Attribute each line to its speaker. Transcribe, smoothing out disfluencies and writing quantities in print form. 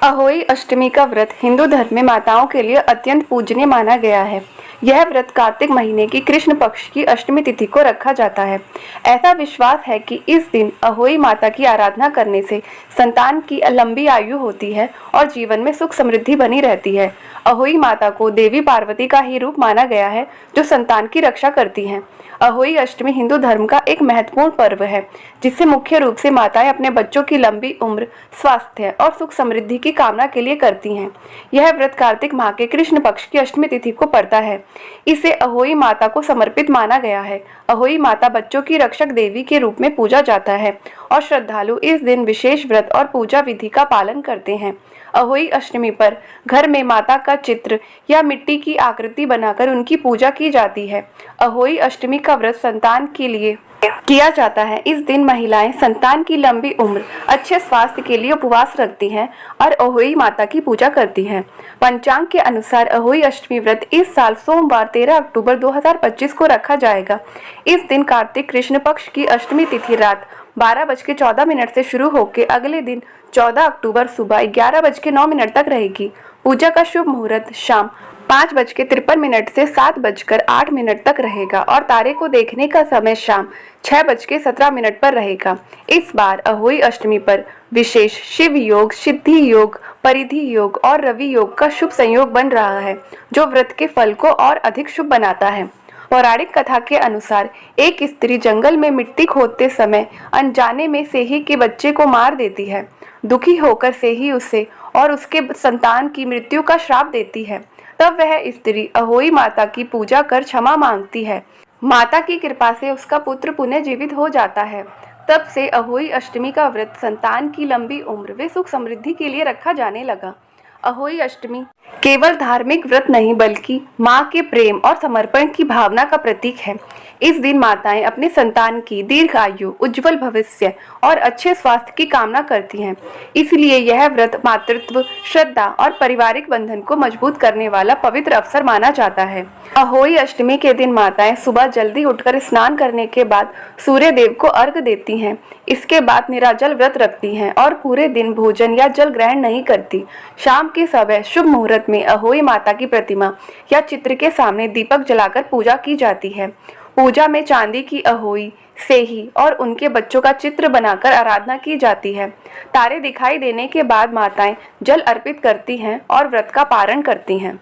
Speaker 1: अहोई अष्टमी का व्रत हिंदू धर्म में माताओं के लिए अत्यंत पूजनीय माना गया है। यह व्रत कार्तिक महीने की कृष्ण पक्ष की अष्टमी तिथि को रखा जाता है। ऐसा विश्वास है कि इस दिन अहोई माता की आराधना करने से संतान की लंबी आयु होती है और जीवन में सुख समृद्धि बनी रहती है। अहोई माता को देवी पार्वती का ही रूप माना गया है, जो संतान की रक्षा करती हैं। अहोई अष्टमी हिंदू धर्म का एक महत्वपूर्ण पर्व है, जिससे मुख्य रूप से माताएं अपने बच्चों की लंबी उम्र, स्वास्थ्य और सुख समृद्धि की कामना के लिए करती हैं। यह व्रत कार्तिक माह के कृष्ण पक्ष की अष्टमी तिथि को पड़ता है। इसे अहोई माता को समर्पित माना गया है। अहोई माता बच्चों की रक्षक देवी के रूप में पूजा जाता है और श्रद्धालु इस दिन विशेष व्रत और पूजा विधि का पालन करते हैं। अहोई अष्टमी पर घर में माता का चित्र या मिट्टी की आकृति बनाकर उनकी पूजा की जाती है। अहोई अष्टमी का व्रत संतान के लिए किया जाता है। इस दिन महिलाएं संतान की लंबी उम्र, अच्छे स्वास्थ्य के लिए उपवास रखती हैं और अहोई माता की पूजा करती हैं। पंचांग के अनुसार अहोई अष्टमी व्रत इस साल सोमवार 13 अक्टूबर 2025 को रखा जाएगा। इस दिन कार्तिक कृष्ण पक्ष की अष्टमी तिथि रात 12:14 से शुरू होकर अगले दिन 14 अक्टूबर सुबह 11:09 तक रहेगी। पूजा का शुभ मुहूर्त शाम 5:53 से 7:08 तक रहेगा और तारे को देखने का समय शाम 6:17 पर रहेगा। इस बार अहोई अष्टमी पर विशेष शिव योग, सिद्धि योग, परिधि योग और रवि योग का शुभ संयोग बन रहा है, जो व्रत के फल को और अधिक शुभ बनाता है। पौराणिक कथा के अनुसार एक स्त्री जंगल में मिट्टी खोदते समय अनजाने में सेही के बच्चे को मार देती है। दुखी होकर सेही उसे और उसके संतान की मृत्यु का श्राप देती है। तब वह स्त्री अहोई माता की पूजा कर क्षमा मांगती है। माता की कृपा से उसका पुत्र पुनः जीवित हो जाता है। तब से अहोई अष्टमी का व्रत संतान की लंबी उम्र व सुख समृद्धि के लिए रखा जाने लगा। अहोई अष्टमी केवल धार्मिक व्रत नहीं, बल्कि माँ के प्रेम और समर्पण की भावना का प्रतीक है। इस दिन माताएं अपने संतान की दीर्घ आयु, उज्जवल भविष्य और अच्छे स्वास्थ्य की कामना करती हैं। इसलिए यह व्रत मातृत्व, श्रद्धा और पारिवारिक बंधन को मजबूत करने वाला पवित्र अवसर माना जाता है। अहोई अष्टमी के दिन माताएं सुबह जल्दी उठकर स्नान करने के बाद सूर्य देव को अर्घ्य देती हैं। इसके बाद निराजल व्रत रखती हैं और पूरे दिन भोजन या जल ग्रहण नहीं करती। शाम के समय शुभ मुहूर्त में अहोई माता की प्रतिमा या चित्र के सामने दीपक जलाकर पूजा की जाती है। पूजा में चांदी की अहोई, सेही और उनके बच्चों का चित्र बनाकर आराधना की जाती है। तारे दिखाई देने के बाद माताएं जल अर्पित करती हैं और व्रत का पारण करती हैं।